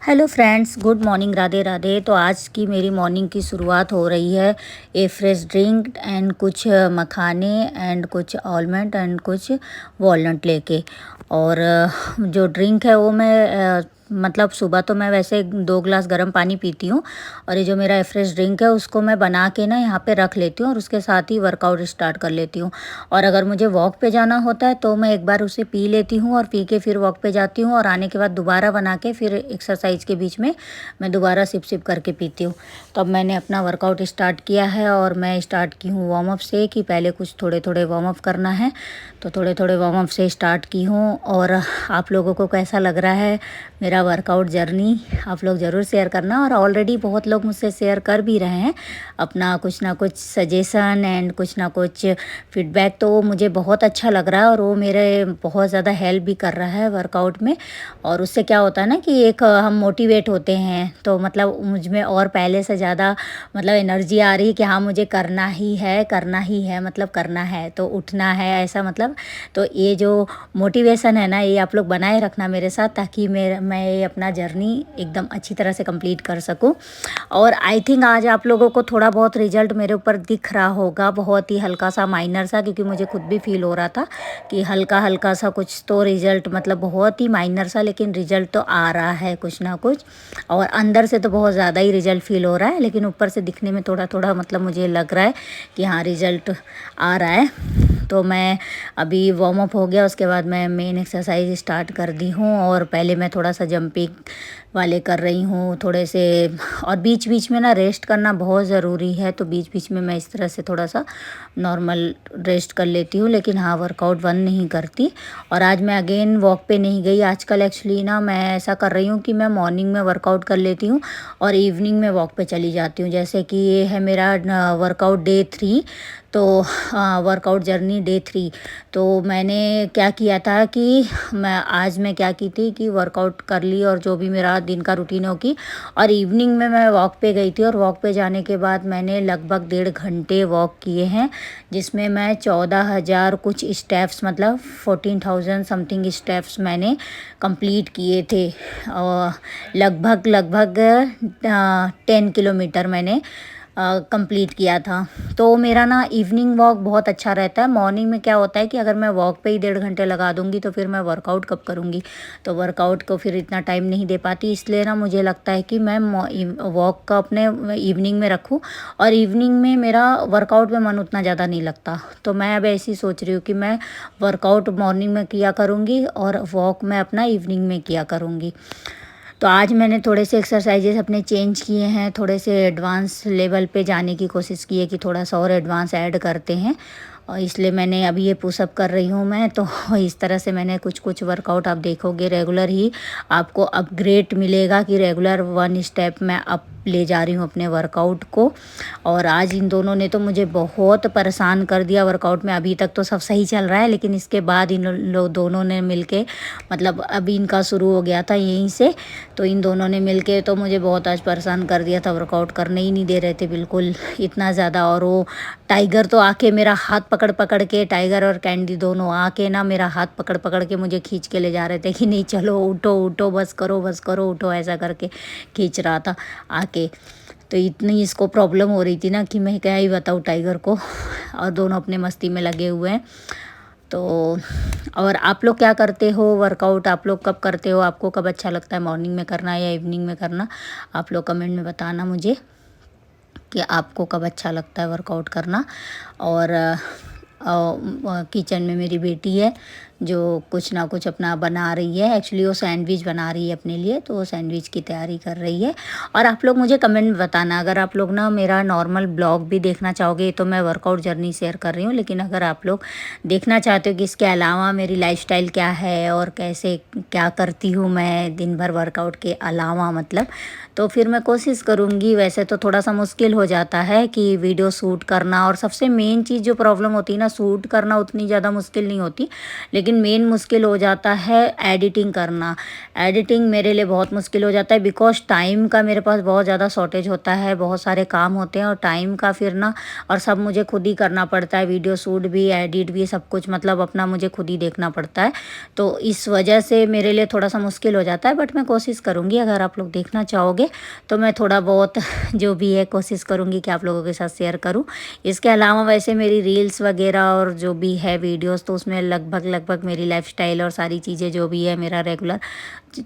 Hello friends, good morning, Radhe Radhe. तो आज की मेरी मॉर्निंग की शुरुआत हो रही है ए फ्रेश ड्रिंक एंड कुछ मखाने एंड कुछ आलमंड एंड कुछ वॉलनट लेके। और जो ड्रिंक है वो मैं मतलब सुबह तो मैं वैसे 2 ग्लास गर्म पानी पीती हूँ। और ये जो मेरा ए फ्रेश ड्रिंक है उसको मैं बना के ना यहाँ पे रख लेती हूँ और उसके साथ ही वर्कआउट स्टार्ट कर लेती हूँ। और अगर मुझे वॉक पे जाना होता है तो मैं एक बार उसे पी लेती हूँ और पी के फिर वॉक पे जाती हूँ और आने के बाद दोबारा बना के फिर एक्सरसाइज के बीच में मैं दोबारा सिप सिप करके पीती हूँ। तो अब मैंने अपना वर्कआउट स्टार्ट किया है और मैं स्टार्ट की हूँ वार्म अप से कि पहले कुछ थोड़े थोड़े वार्म अप करना है। तो थोड़े थोड़े वार्म अप से स्टार्ट की हूँ। और आप लोगों को कैसा लग रहा है मेरा वर्कआउट जर्नी, आप लोग ज़रूर शेयर करना। और ऑलरेडी बहुत लोग मुझसे शेयर कर भी रहे हैं अपना कुछ ना कुछ सजेशन एंड कुछ ना कुछ फीडबैक। तो वो मुझे बहुत अच्छा लग रहा है और वो मेरे बहुत ज़्यादा हेल्प भी कर रहा है वर्कआउट में। और उससे क्या होता है ना कि एक हम मोटिवेट होते हैं, तो मतलब मुझ में और पहले से ज़्यादा मतलब एनर्जी आ रही है कि हाँ मुझे करना ही है, करना ही है, मतलब करना है तो उठना है, ऐसा मतलब। तो ये जो मोटिवेशन है ना, ये आप लोग बनाए रखना मेरे साथ, ताकि मैं ये अपना जर्नी एकदम अच्छी तरह से कंप्लीट कर सकूं। और आई थिंक आज आप लोगों को थोड़ा बहुत रिजल्ट मेरे ऊपर दिख रहा होगा, बहुत ही हल्का सा, माइनर सा, क्योंकि मुझे खुद भी फील हो रहा था कि हल्का हल्का सा कुछ तो रिजल्ट, मतलब बहुत ही माइनर सा, लेकिन रिजल्ट तो आ रहा है कुछ ना कुछ। और अंदर से तो बहुत ज़्यादा ही रिजल्ट फील हो रहा है, लेकिन ऊपर से दिखने में थोड़ा थोड़ा मतलब मुझे लग रहा है कि हाँ रिजल्ट आ रहा है। तो मैं अभी वार्म अप हो गया, उसके बाद मैं मेन एक्सरसाइज स्टार्ट कर दी हूँ। और पहले मैं थोड़ा सा जंपिंग वाले कर रही हूँ थोड़े से। और बीच बीच में ना रेस्ट करना बहुत ज़रूरी है, तो बीच बीच में मैं इस तरह से थोड़ा सा नॉर्मल रेस्ट कर लेती हूँ, लेकिन हाँ वर्कआउट बंद नहीं करती। और आज मैं अगेन वॉक पे नहीं गई। आजकल एक्चुअली ना मैं ऐसा कर रही हूँ कि मैं मॉर्निंग में वर्कआउट कर लेती हूँ और इवनिंग में वॉक पे चली जाती हूँ। जैसे कि ये है मेरा वर्कआउट डे 3, तो वर्कआउट जर्नी डे 3। तो मैंने क्या किया था कि मैं क्या की थी कि वर्कआउट कर ली और जो भी मेरा दिन का रूटीन हो की, और इवनिंग में मैं वॉक पे गई थी। और वॉक पे जाने के बाद मैंने लगभग 1.5 घंटे वॉक किए हैं, जिसमें मैं 14,000 कुछ स्टेप्स, मतलब 14,000 समथिंग स्टेप्स मैंने कंप्लीट किए थे। और लगभग लगभग 10 किलोमीटर मैंने कंप्लीट किया था। तो मेरा ना इवनिंग वॉक बहुत अच्छा रहता है। मॉर्निंग में क्या होता है कि अगर मैं वॉक पे ही 1.5 घंटे लगा दूंगी तो फिर मैं वर्कआउट कब करूंगी, तो वर्कआउट को फिर इतना टाइम नहीं दे पाती। इसलिए ना मुझे लगता है कि मैं वॉक का अपने इवनिंग में रखूं। और इवनिंग में मेरा वर्कआउट में मन उतना ज़्यादा नहीं लगता, तो मैं अब ऐसी सोच रही हूँ कि मैं वर्कआउट मॉर्निंग में किया करूँगी और वॉक मैं अपना इवनिंग में किया करूँगी। तो आज मैंने थोड़े से एक्सरसाइजेस अपने चेंज किए हैं, थोड़े से एडवांस लेवल पे जाने की कोशिश की है कि थोड़ा सा और एडवांस ऐड करते हैं। और इसलिए मैंने अभी ये पुशअप कर रही हूँ मैं। तो इस तरह से मैंने कुछ कुछ वर्कआउट आप देखोगे रेगुलर ही आपको अपग्रेड मिलेगा कि रेगुलर 1 स्टेप मैं अप ले जा रही हूँ अपने वर्कआउट को। और आज इन दोनों ने तो मुझे बहुत परेशान कर दिया वर्कआउट में। अभी तक तो सब सही चल रहा है, लेकिन इसके बाद इन लोग दोनों ने मिलके, मतलब अभी इनका शुरू हो गया था यहीं से, तो इन दोनों ने मिलके तो मुझे बहुत आज परेशान कर दिया था। वर्कआउट करने ही नहीं दे रहे थे बिल्कुल, इतना ज़्यादा। और वो टाइगर तो आके मेरा हाथ पकड़ पकड़ के, टाइगर और कैंडी दोनों आके ना मेरा हाथ पकड़ पकड़ के मुझे खींच के ले जा रहे थे कि नहीं चलो उठो उठो, बस करो उठो, ऐसा करके खींच रहा था आके। तो इतनी इसको प्रॉब्लम हो रही थी ना कि मैं क्या ही बताऊँ टाइगर को। और दोनों अपने मस्ती में लगे हुए हैं। तो और आप लोग क्या करते हो वर्कआउट, आप लोग कब करते हो, आपको कब अच्छा लगता है मॉर्निंग में करना या इवनिंग में करना? आप लोग कमेंट में बताना मुझे कि आपको कब अच्छा लगता है वर्कआउट करना। और किचन में मेरी बेटी है जो कुछ ना कुछ अपना बना रही है। एक्चुअली वो सैंडविच बना रही है अपने लिए, तो वो सैंडविच की तैयारी कर रही है। और आप लोग मुझे कमेंट में बताना, अगर आप लोग ना मेरा नॉर्मल ब्लॉग भी देखना चाहोगे, तो मैं वर्कआउट जर्नी शेयर कर रही हूँ, लेकिन अगर आप लोग देखना चाहते हो कि इसके अलावा मेरी लाइफस्टाइल क्या है और कैसे क्या करती हूँ मैं दिन भर वर्कआउट के अलावा, मतलब, तो फिर मैं कोशिश करूँगी। वैसे तो थोड़ा सा मुश्किल हो जाता है कि वीडियो शूट करना, और सबसे मेन चीज़ जो प्रॉब्लम होती है ना, शूट करना उतनी ज़्यादा मुश्किल नहीं होती, लेकिन लेकिन मेन मुश्किल हो जाता है एडिटिंग करना। एडिटिंग मेरे लिए बहुत मुश्किल हो जाता है बिकॉज़ टाइम का मेरे पास बहुत ज़्यादा शॉर्टेज होता है, बहुत सारे काम होते हैं और टाइम का फिर ना, और सब मुझे खुद ही करना पड़ता है, वीडियो शूट भी, एडिट भी, सब कुछ मतलब अपना मुझे खुद ही देखना पड़ता है। तो इस वजह से मेरे लिए थोड़ा सा मुश्किल हो जाता है, बट मैं कोशिश करूँगी, अगर आप लोग देखना चाहोगे तो मैं थोड़ा बहुत जो भी है कोशिश करूँगी कि आप लोगों के साथ शेयर करूँ। इसके अलावा वैसे मेरी रील्स वगैरह और जो भी है वीडियोस, तो उसमें लगभग मेरी लाइफस्टाइल और सारी चीज़ें जो भी है मेरा रेगुलर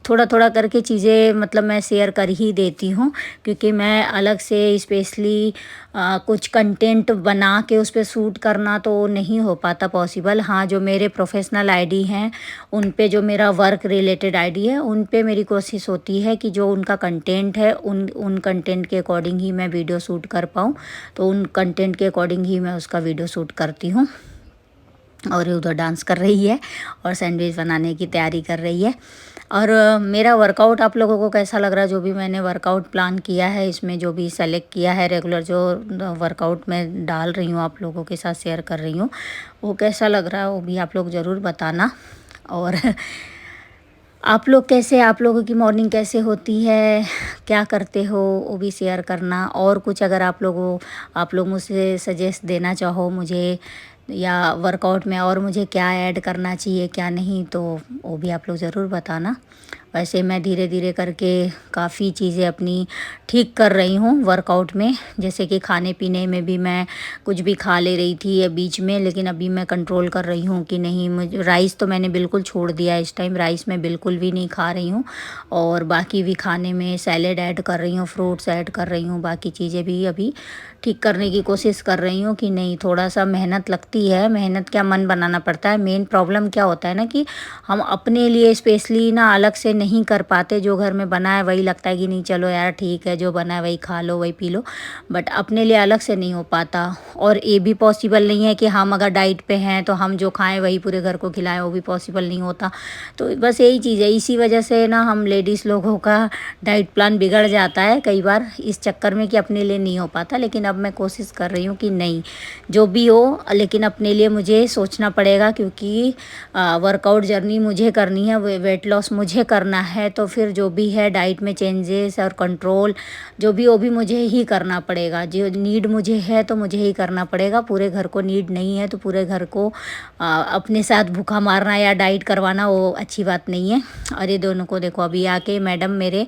थोड़ा थोड़ा करके चीज़ें मतलब मैं शेयर कर ही देती हूँ, क्योंकि मैं अलग से स्पेशली कुछ कंटेंट बना के उस पर शूट करना तो नहीं हो पाता पॉसिबल। हाँ, जो मेरे प्रोफेशनल आईडी हैं उन पे, जो मेरा वर्क रिलेटेड आईडी है उन पे मेरी कोशिश होती है कि जो उनका कंटेंट है उन कंटेंट के अकॉर्डिंग ही मैं वीडियो शूट कर पाऊँ, तो उन कंटेंट के अकॉर्डिंग ही मैं उसका वीडियो शूट करती हूँ। और ये उधर डांस कर रही है और सैंडविच बनाने की तैयारी कर रही है। और मेरा वर्कआउट आप लोगों को कैसा लग रहा है, जो भी मैंने वर्कआउट प्लान किया है, इसमें जो भी सेलेक्ट किया है, रेगुलर जो वर्कआउट मैं डाल रही हूँ आप लोगों के साथ शेयर कर रही हूँ, वो कैसा लग रहा है वो भी आप लोग ज़रूर बताना। और आप लोग कैसे, आप लोगों की मॉर्निंग कैसे होती है, क्या करते हो, वो भी शेयर करना। और कुछ अगर आप लोग मुझसे सजेस्ट देना चाहो मुझे, या वर्कआउट में और मुझे क्या ऐड करना चाहिए क्या नहीं, तो वो भी आप लोग ज़रूर बताना। वैसे मैं धीरे धीरे करके काफ़ी चीज़ें अपनी ठीक कर रही हूँ वर्कआउट में, जैसे कि खाने पीने में भी मैं कुछ भी खा ले रही थी या बीच में, लेकिन अभी मैं कंट्रोल कर रही हूँ कि नहीं, मुझे राइस तो मैंने बिल्कुल छोड़ दिया है, इस टाइम राइस मैं बिल्कुल भी नहीं खा रही हूँ। और बाकी भी खाने में सैलेड ऐड कर रही हूँ, फ्रूट्स ऐड कर रही हूँ, बाकी चीज़ें भी अभी ठीक करने की कोशिश कर रही हूँ कि नहीं, थोड़ा सा मेहनत लगती है, मेहनत क्या मन बनाना पड़ता है। मेन प्रॉब्लम क्या होता है ना कि हम अपने लिए स्पेशली ना अलग से नहीं कर पाते, जो घर में बना है वही लगता है कि नहीं चलो यार ठीक है, जो बना है वही खा लो, वही पी लो, बट अपने लिए अलग से नहीं हो पाता। और ये भी पॉसिबल नहीं है कि हम अगर डाइट पे हैं तो हम जो खाएं वही पूरे घर को खिलाएं, वो भी पॉसिबल नहीं होता। तो बस यही चीज़ है, इसी वजह से ना हम लेडीज़ लोगों का डाइट प्लान बिगड़ जाता है कई बार इस चक्कर में कि अपने लिए नहीं हो पाता। लेकिन अब मैं कोशिश कर रही हूँ कि नहीं, जो भी हो, लेकिन अपने लिए मुझे सोचना पड़ेगा, क्योंकि वर्कआउट जर्नी मुझे करनी है, वेट लॉस मुझे करना है, तो फिर जो भी है डाइट में चेंजेस और कंट्रोल जो भी, वो भी मुझे ही करना पड़ेगा। जो नीड मुझे है तो मुझे ही करना पड़ेगा, पूरे घर को नीड नहीं है तो पूरे घर को अपने साथ भूखा मारना या डाइट करवाना वो अच्छी बात नहीं है। और ये दोनों को देखो, अभी आके मैडम मेरे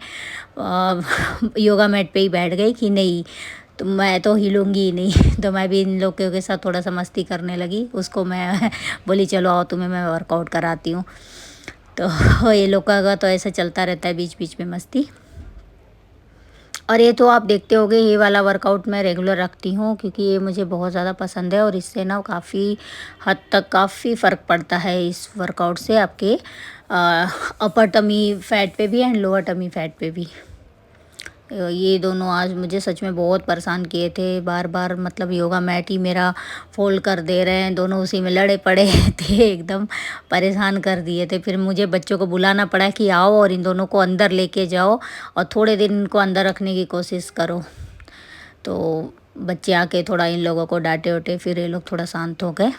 योगा मैट पे ही बैठ गई कि नहीं तो मैं तो हिलूंगी ही नहीं। तो मैं भी इन लोगों के साथ थोड़ा सा मस्ती करने लगी, उसको मैं बोली चलो आओ तुम्हें मैं वर्कआउट कराती हूँ। तो ये लोग का तो ऐसा चलता रहता है बीच बीच में मस्ती। और ये तो आप देखते होंगे, ये वाला वर्कआउट मैं रेगुलर रखती हूँ क्योंकि ये मुझे बहुत ज़्यादा पसंद है, और इससे ना काफ़ी हद तक काफ़ी फ़र्क पड़ता है इस वर्कआउट से, आपके अपर टमी फैट पे भी एंड लोअर टमी फैट पे भी। ये दोनों आज मुझे सच में बहुत परेशान किए थे, बार बार मतलब योगा मैट ही मेरा फोल्ड कर दे रहे हैं, दोनों उसी में लड़े पड़े थे, एकदम परेशान कर दिए थे। फिर मुझे बच्चों को बुलाना पड़ा कि आओ और इन दोनों को अंदर लेके जाओ और थोड़े दिन इनको अंदर रखने की कोशिश करो। तो बच्चे आके थोड़ा इन लोगों को डांटे उटे, फिर ये लोग थोड़ा शांत हो गए।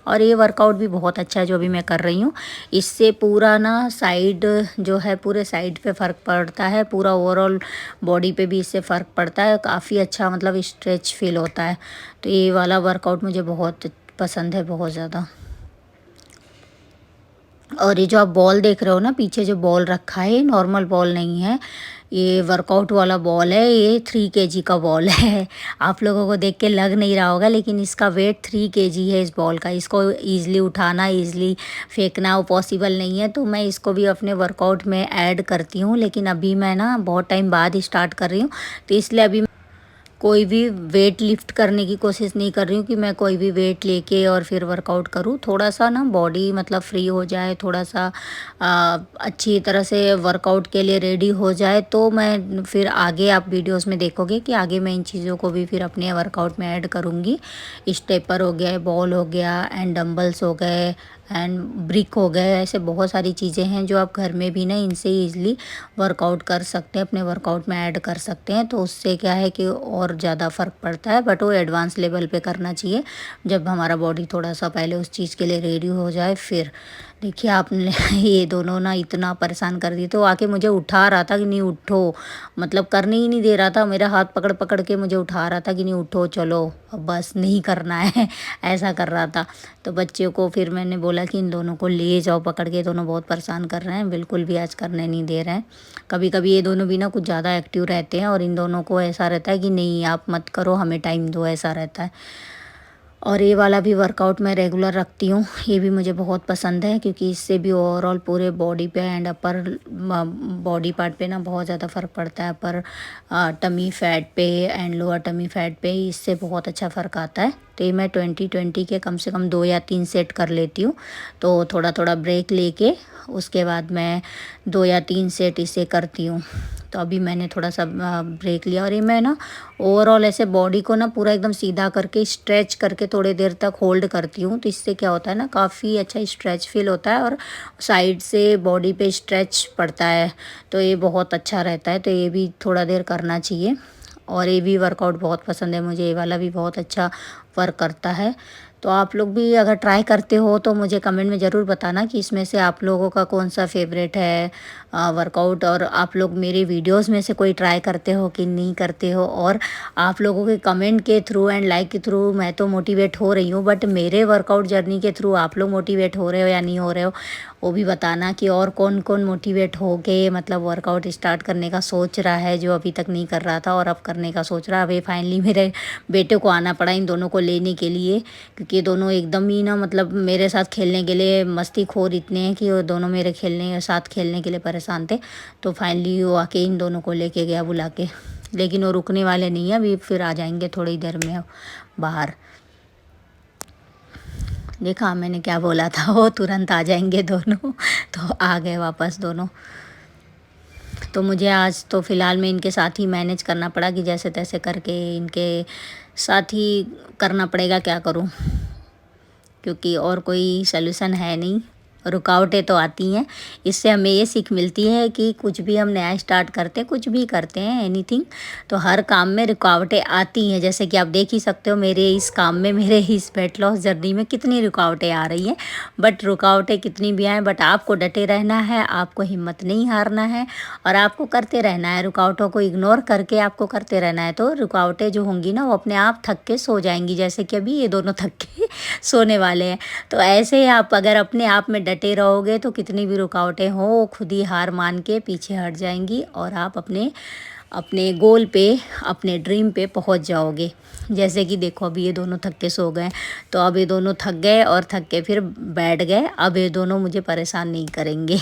और ये वर्कआउट भी बहुत अच्छा है जो भी मैं कर रही हूँ, इससे पूरा ना साइड जो है पूरे साइड पे फ़र्क पड़ता है, पूरा ओवरऑल बॉडी पे भी इससे फ़र्क पड़ता है, काफ़ी अच्छा मतलब स्ट्रेच फील होता है। तो ये वाला वर्कआउट मुझे बहुत पसंद है, बहुत ज़्यादा। और ये जो आप बॉल देख रहे हो ना पीछे, जो बॉल रखा है नॉर्मल बॉल नहीं है, ये वर्कआउट वाला बॉल है, ये 3 kg का बॉल है। आप लोगों को देख के लग नहीं रहा होगा, लेकिन इसका वेट 3 kg है इस बॉल का। इसको ईज़िली उठाना, ईज़िली फेंकना वो पॉसिबल नहीं है, तो मैं इसको भी अपने वर्कआउट में ऐड करती हूँ। लेकिन अभी मैं ना बहुत टाइम बाद स्टार्ट कर रही हूँ, तो इसलिए अभी कोई भी वेट लिफ्ट करने की कोशिश नहीं कर रही हूँ कि मैं कोई भी वेट लेके और फिर वर्कआउट करूँ। थोड़ा सा ना बॉडी मतलब फ्री हो जाए, थोड़ा सा अच्छी तरह से वर्कआउट के लिए रेडी हो जाए, तो मैं फिर आगे आप वीडियोस में देखोगे कि आगे मैं इन चीज़ों को भी फिर अपने वर्कआउट में ऐड करूँगी। स्टेपर हो गया, बॉल हो गया एंड डंबल्स हो गए एंड ब्रिक हो गए, ऐसे बहुत सारी चीज़ें हैं जो आप घर में भी ना इनसे ईज़िली वर्कआउट कर सकते हैं, अपने वर्कआउट में ऐड कर सकते हैं। तो उससे क्या है कि और ज़्यादा फ़र्क पड़ता है, बट वो एडवांस लेवल पे करना चाहिए, जब हमारा बॉडी थोड़ा सा पहले उस चीज़ के लिए रेडी हो जाए फिर। देखिए आपने ये दोनों ना इतना परेशान कर दिए, तो आके मुझे उठा रहा था कि नहीं उठो, मतलब करने ही नहीं दे रहा था, मेरा हाथ पकड़ पकड़ के मुझे उठा रहा था कि नहीं उठो चलो अब बस नहीं करना है ऐसा कर रहा था। तो बच्चों को फिर मैंने बोला कि इन दोनों को ले जाओ पकड़ के, दोनों बहुत परेशान कर रहे हैं, बिल्कुल भी आज करने नहीं दे रहे हैं। कभी कभी ये दोनों भी ना कुछ ज़्यादा एक्टिव रहते हैं और इन दोनों को ऐसा रहता है कि नहीं आप मत करो, हमें टाइम दो, ऐसा रहता है। और ये वाला भी वर्कआउट मैं रेगुलर रखती हूँ, ये भी मुझे बहुत पसंद है क्योंकि इससे भी ओवरऑल पूरे बॉडी पे एंड अपर बॉडी पार्ट पे ना बहुत ज़्यादा फ़र्क पड़ता है। अपर टमी फैट पे एंड लोअर टमी फैट पे इससे बहुत अच्छा फ़र्क आता है। तो ये मैं 20-20 के कम से कम 2 या 3 सेट कर लेती हूँ। तो थोड़ा थोड़ा ब्रेक लेके उसके बाद मैं 2 या 3 सेट इसे करती हूँ। तो अभी मैंने थोड़ा सा ब्रेक लिया और ये मैं ना ओवरऑल ऐसे बॉडी को ना पूरा एकदम सीधा करके स्ट्रेच करके थोड़ी देर तक होल्ड करती हूँ। तो इससे क्या होता है ना, काफ़ी अच्छा स्ट्रेच फील होता है और साइड से बॉडी पे स्ट्रेच पड़ता है, तो ये बहुत अच्छा रहता है। तो ये भी थोड़ा देर करना चाहिए और ये भी वर्कआउट बहुत पसंद है मुझे, ये वाला भी बहुत अच्छा वर्क करता है। तो आप लोग भी अगर ट्राई करते हो तो मुझे कमेंट में ज़रूर बताना कि इसमें से आप लोगों का कौन सा फेवरेट है वर्कआउट, और आप लोग मेरे वीडियोस में से कोई ट्राई करते हो कि नहीं करते हो। और आप लोगों के कमेंट के थ्रू एंड लाइक के थ्रू मैं तो मोटिवेट हो रही हूँ, बट मेरे वर्कआउट जर्नी के थ्रू आप लोग मोटिवेट हो रहे हो या नहीं हो रहे हो वो भी बताना कि और कौन कौन मोटिवेट हो के मतलब वर्कआउट स्टार्ट करने का सोच रहा है, जो अभी तक नहीं कर रहा था और अब करने का सोच रहा है। अभी फाइनली मेरे बेटे को आना पड़ा इन दोनों को लेने के लिए, क्योंकि ये दोनों एकदम ही ना मतलब मेरे साथ खेलने के लिए मस्तीखोर इतने हैं कि वो दोनों मेरे साथ खेलने के लिए परेशान थे। तो फाइनली वो आके इन दोनों को लेके गया बुला के, लेकिन वो रुकने वाले नहीं है, अभी फिर आ जाएंगे थोड़ी देर में बाहर। देखा मैंने क्या बोला था, वो तुरंत आ जाएंगे दोनों तो आ गए वापस दोनों। तो मुझे आज तो फ़िलहाल में इनके साथ ही मैनेज करना पड़ा कि जैसे तैसे करके इनके साथ ही करना पड़ेगा, क्या करूं, क्योंकि और कोई सलूशन है नहीं। रुकावटें तो आती हैं, इससे हमें ये सीख मिलती है कि कुछ भी हम नया स्टार्ट करते हैं, कुछ भी करते हैं एनीथिंग, तो हर काम में रुकावटें आती हैं। जैसे कि आप देख ही सकते हो मेरे इस काम में, मेरे इस वेट लॉस जर्नी में कितनी रुकावटें आ रही हैं। बट रुकावटें कितनी भी आएँ, बट आपको डटे रहना है, आपको हिम्मत नहीं हारना है और आपको करते रहना है। रुकावटों को इग्नोर करके आपको करते रहना है, तो रुकावटें जो होंगी ना वो अपने आप थक के सो जाएंगी, जैसे कि अभी ये दोनों थक के सोने वाले हैं। तो ऐसे ही आप अगर अपने आप में डटे रहोगे तो कितनी भी रुकावटें हो वो खुद ही हार मान के पीछे हट जाएंगी और आप अपने अपने गोल पे, अपने ड्रीम पे पहुंच जाओगे। जैसे कि देखो अभी ये दोनों थक के सो गए, तो अब ये दोनों थक गए और थक के फिर बैठ गए, अब ये दोनों मुझे परेशान नहीं करेंगे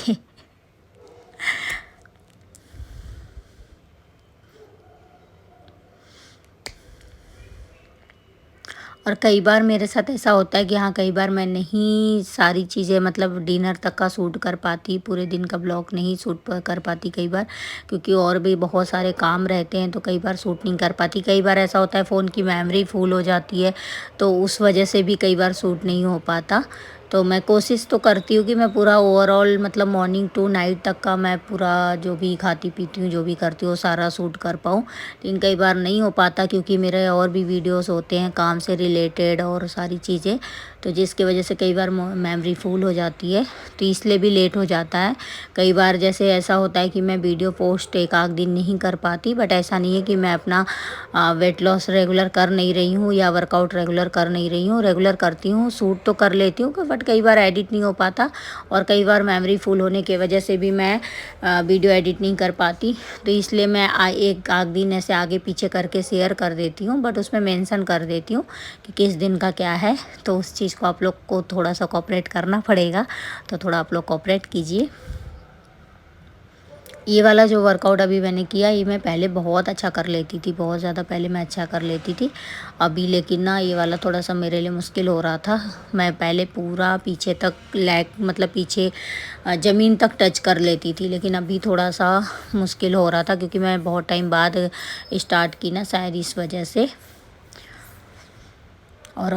और कई बार मेरे साथ ऐसा होता है कि हाँ, कई बार मैं नहीं सारी चीज़ें मतलब डिनर तक का शूट कर पाती, पूरे दिन का ब्लॉग नहीं शूट कर पाती कई बार, क्योंकि और भी बहुत सारे काम रहते हैं, तो कई बार शूट नहीं कर पाती। कई बार ऐसा होता है फ़ोन की मेमोरी फुल हो जाती है, तो उस वजह से भी कई बार शूट नहीं हो पाता। तो मैं कोशिश तो करती हूँ कि मैं पूरा ओवरऑल मतलब मॉर्निंग टू नाइट तक का मैं पूरा जो भी खाती पीती हूँ, जो भी करती हूँ, सारा शूट कर पाऊँ। लेकिन कई बार नहीं हो पाता क्योंकि मेरे और भी वीडियोस होते हैं काम से रिलेटेड और सारी चीज़ें, तो जिसकी वजह से कई बार मेमोरी फुल हो जाती है, तो इसलिए भी लेट हो जाता है। कई बार जैसे ऐसा होता है कि मैं वीडियो पोस्ट एक आध दिन नहीं कर पाती, बट ऐसा नहीं है कि मैं अपना वेट लॉस रेगुलर कर नहीं रही हूँ या वर्कआउट रेगुलर कर नहीं रही हूँ, रेगुलर करती हूँ, शूट तो कर लेती हूँ, बट कई बार एडिट नहीं हो पाता और कई बार मेमोरी फुल होने की वजह से भी मैं वीडियो एडिट नहीं कर पाती। तो इसलिए मैं एक आध दिन ऐसे आगे पीछे करके शेयर कर देती हूँ, बट उसमें मेंशन कर देती हूँ कि किस दिन का क्या है। तो उस चीज़ को आप लोग को थोड़ा सा कोऑपरेट करना पड़ेगा, तो थोड़ा आप लोग कोऑपरेट कीजिए। ये वाला जो वर्कआउट अभी मैंने किया, ये मैं पहले बहुत अच्छा कर लेती थी, बहुत ज़्यादा पहले मैं अच्छा कर लेती थी अभी, लेकिन ना ये वाला थोड़ा सा मेरे लिए मुश्किल हो रहा था। मैं पहले पूरा पीछे तक लेग मतलब पीछे ज़मीन तक टच कर लेती थी, लेकिन अभी थोड़ा सा मुश्किल हो रहा था क्योंकि मैं बहुत टाइम बाद स्टार्ट की ना, शायद इस वजह से। और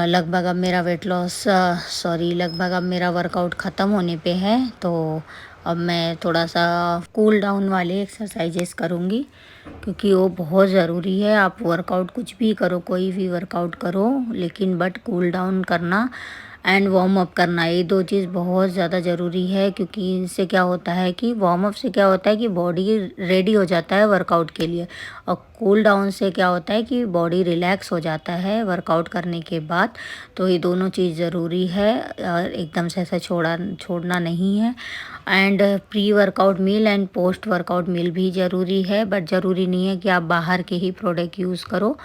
लगभग अब मेरा वेट लॉस लगभग अब मेरा वर्कआउट ख़त्म होने पे है, तो अब मैं थोड़ा सा कूल डाउन वाले एक्सरसाइजेस करूँगी क्योंकि वो बहुत ज़रूरी है। आप वर्कआउट कुछ भी करो, कोई भी वर्कआउट करो, लेकिन बट कूल डाउन करना एंड वार्म अप करना, ये 2 चीज़ बहुत ज़्यादा ज़रूरी है, क्योंकि इनसे क्या होता है कि वार्म अप से क्या होता है कि बॉडी रेडी हो जाता है वर्कआउट के लिए, और कूल डाउन से क्या होता है कि बॉडी रिलैक्स हो जाता है वर्कआउट करने के बाद। तो ये दोनों चीज़ ज़रूरी है और एकदम से ऐसा छोड़ना नहीं है। And pre workout meal and post workout meal भी ज़रूरी है, बट ज़रूरी नहीं है कि आप बाहर के ही प्रोडक्ट यूज़ करो।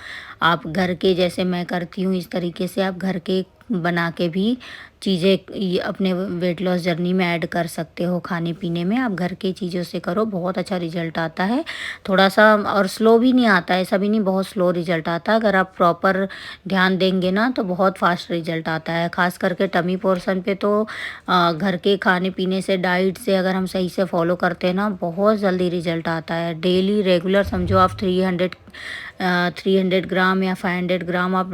आप घर के, जैसे मैं करती हूँ इस तरीके से, आप घर के बना के भी चीज़ें अपने वेट लॉस जर्नी में ऐड कर सकते हो। खाने पीने में आप घर की चीज़ों से करो, बहुत अच्छा रिजल्ट आता है। थोड़ा सा और स्लो भी नहीं आता है, ऐसा भी नहीं बहुत स्लो रिजल्ट आता है। अगर आप प्रॉपर ध्यान देंगे ना तो बहुत फास्ट रिजल्ट आता है, खास करके टमी पोर्शन पे तो घर के खाने पीने से, डाइट से अगर हम सही से फॉलो करते हैं ना, बहुत जल्दी रिजल्ट आता है। डेली रेगुलर समझो आप 300 ग्राम या 500 ग्राम आप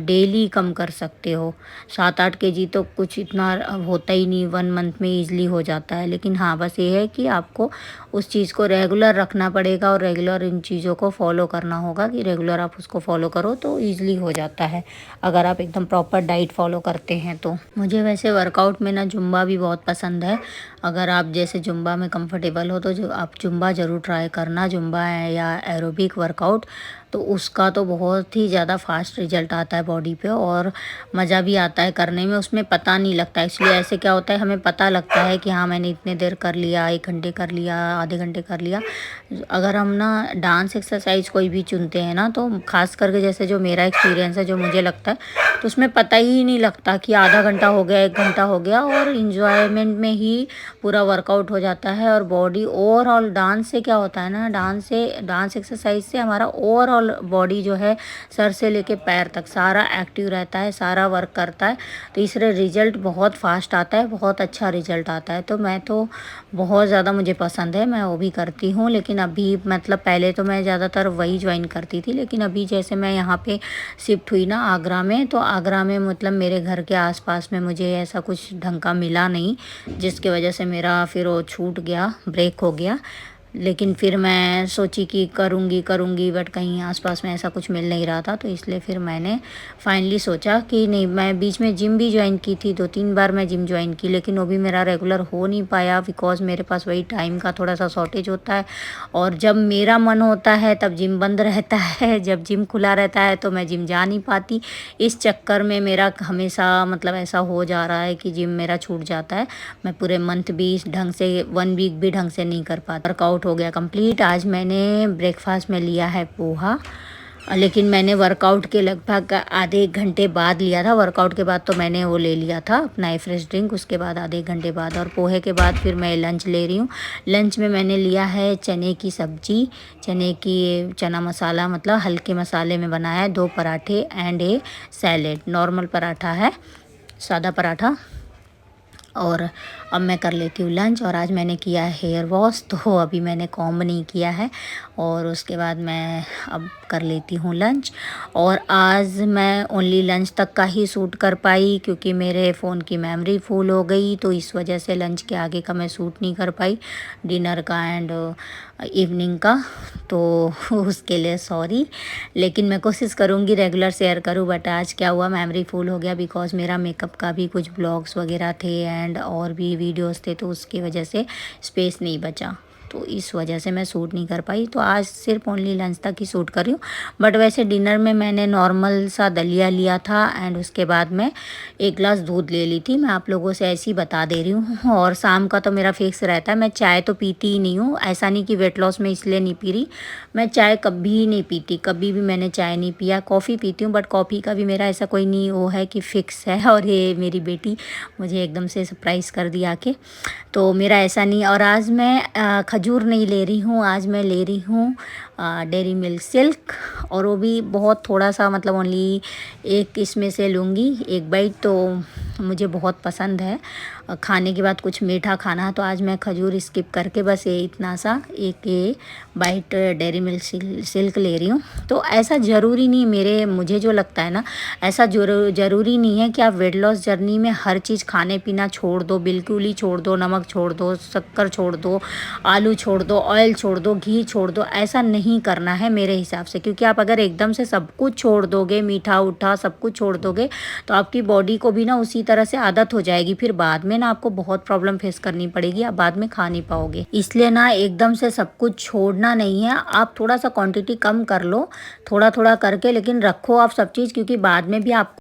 डेली कम कर सकते हो। 7-8 केजी तो कुछ इतना होता ही नहीं, 1 मंथ में ईज़िली हो जाता है। लेकिन हाँ, बस ये है कि आपको उस चीज़ को रेगुलर रखना पड़ेगा और रेगुलर इन चीज़ों को फॉलो करना होगा, कि रेगुलर आप उसको फॉलो करो तो ईज़िली हो जाता है, अगर आप एकदम प्रॉपर डाइट फॉलो करते हैं तो। मुझे वैसे वर्कआउट में ना जुम्बा भी बहुत पसंद है। अगर आप जैसे जुम्बा में कंफर्टेबल हो तो जो आप जुम्बा ज़रूर ट्राई करना, जुम्बा है या एरोबिक वर्कआउट, तो उसका तो बहुत ही ज़्यादा फास्ट रिजल्ट आता है बॉडी पे, और मज़ा भी आता है करने में, उसमें पता नहीं लगता। इसलिए ऐसे क्या होता है, हमें पता लगता है कि हाँ मैंने इतने देर कर लिया, 1 घंटे कर लिया, आधे घंटे कर लिया। अगर हम ना डांस एक्सरसाइज कोई भी चुनते हैं ना, तो खास करके जैसे जो मेरा एक्सपीरियंस है, जो मुझे लगता है, तो उसमें पता ही नहीं लगता कि आधा घंटा हो गया, 1 घंटा हो गया, और इंजॉयमेंट में ही पूरा वर्कआउट हो जाता है। और बॉडी ओवरऑल, डांस से क्या होता है ना, डांस एक्सरसाइज से हमारा ओवरऑल बॉडी जो है, सर से लेके पैर तक सारा एक्टिव रहता है, सारा वर्क करता है। तो इससे रिजल्ट बहुत फास्ट आता है, बहुत अच्छा रिजल्ट आता है। तो मैं तो बहुत ज़्यादा, मुझे पसंद है, मैं वो भी करती हूँ। लेकिन अभी मतलब पहले तो मैं ज़्यादातर वही ज्वाइन करती थी, लेकिन अभी जैसे मैं यहाँ पे शिफ्ट हुई ना आगरा में, तो आगरा में मतलब मेरे घर के आसपास में मुझे ऐसा कुछ ढंग का मिला नहीं, जिसकी वजह से मेरा फिर वो छूट गया, ब्रेक हो गया। लेकिन फिर मैं सोची कि करूँगी, बट कहीं आसपास में ऐसा कुछ मिल नहीं रहा था, तो इसलिए फिर मैंने फाइनली सोचा कि नहीं, मैं बीच में जिम भी ज्वाइन की थी, 2-3 बार मैं जिम ज्वाइन की, लेकिन वो भी मेरा रेगुलर हो नहीं पाया, बिकॉज़ मेरे पास वही टाइम का थोड़ा सा शॉर्टेज होता है। और जब मेरा मन होता है तब जिम बंद रहता है, जब जिम खुला रहता है तो मैं जिम जा नहीं पाती। इस चक्कर में मेरा हमेशा मतलब ऐसा हो जा रहा है कि जिम मेरा छूट जाता है। मैं पूरे मंथ भी ढंग से, 1 वीक भी ढंग से नहीं कर पाती। वर्कआउट हो गया कंप्लीट। आज मैंने ब्रेकफास्ट में लिया है पोहा, लेकिन मैंने वर्कआउट के लगभग आधे 1 घंटे बाद लिया था। वर्कआउट के बाद तो मैंने वो ले लिया था अपना एफ्रेश ड्रिंक, उसके बाद आधे 1 घंटे बाद, और पोहे के बाद फिर मैं लंच ले रही हूँ। लंच में मैंने लिया है चने की सब्जी, चना मसाला, मतलब हल्के मसाले में बनाया है, 2 पराठे and A salad. Normal paratha है, सादा पराठा। और अब मैं कर लेती हूँ लंच। और आज मैंने किया है हेयर वॉश, तो अभी मैंने कॉम्ब नहीं किया है, और उसके बाद मैं अब कर लेती हूँ लंच। और आज मैं ओनली लंच तक का ही शूट कर पाई, क्योंकि मेरे फ़ोन की मेमोरी फुल हो गई, तो इस वजह से लंच के आगे का मैं शूट नहीं कर पाई, डिनर का एंड इवनिंग का, तो उसके लिए सॉरी। लेकिन मैं कोशिश करूँगी रेगुलर शेयर करूँ, बट आज क्या हुआ, मेमोरी फुल हो गया, बिकॉज़ मेरा मेकअप का भी कुछ ब्लॉग्स वगैरह थे एंड और भी वीडियोस थे, तो उसकी वजह से स्पेस नहीं बचा, तो इस वजह से मैं शूट नहीं कर पाई। तो आज सिर्फ ओनली लंच तक ही शूट कर रही हूँ। बट वैसे डिनर में मैंने नॉर्मल सा दलिया लिया था, एंड उसके बाद मैं 1 ग्लास दूध ले ली थी। मैं आप लोगों से ऐसे ही बता दे रही हूँ। और शाम का तो मेरा फिक्स रहता है, मैं चाय तो पीती ही नहीं हूँ। ऐसा नहीं कि वेट लॉस में इसलिए नहीं पी रही, मैं चाय कभी नहीं पीती, कभी भी मैंने चाय नहीं पिया। कॉफ़ी पीती हूँ, बट कॉफ़ी का भी मेरा ऐसा कोई नहीं वो है कि फ़िक्स है। और ये मेरी बेटी मुझे एकदम से सरप्राइज़ कर दिया कि, तो मेरा ऐसा नहीं। और आज मैं खजूर नहीं ले रही हूँ, आज मैं ले रही हूँ डेयरी मिल्क सिल्क, और वो भी बहुत थोड़ा सा, मतलब ओनली एक इसमें से लूँगी 1 बाइट, तो मुझे बहुत पसंद है। खाने के बाद कुछ मीठा खाना है, तो आज मैं खजूर स्किप करके बस ये इतना सा एक ये बाइट डेयरी मिल्क सिल्क ले रही हूँ। तो ऐसा ज़रूरी नहीं, मुझे जो लगता है ना, ऐसा ज़रूरी नहीं है कि आप वेट लॉस जर्नी में हर चीज़ खाने पीना छोड़ दो, बिल्कुल ही छोड़ दो, नमक छोड़ दो, शक्कर छोड़ दो, आलू छोड़ दो, ऑयल छोड़ दो, घी छोड़ दो। ऐसा नहीं करना है मेरे हिसाब से, क्योंकि आप अगर एकदम से सब कुछ छोड़ दोगे, मीठा उठा सब कुछ छोड़ दोगे, तो आपकी बॉडी को भी ना उसी तरह से आदत हो जाएगी। फिर बाद में ना आपको बहुत प्रॉब्लम फेस करनी पड़ेगी, आप बाद में खा नहीं पाओगे। इसलिए ना एकदम से सब कुछ छोड़ना नहीं है, आप थोड़ा सा क्वांटिटी कम कर लो, थोड़ा थोड़ा करके, लेकिन रखो आप सब चीज़, क्योंकि बाद में भी आप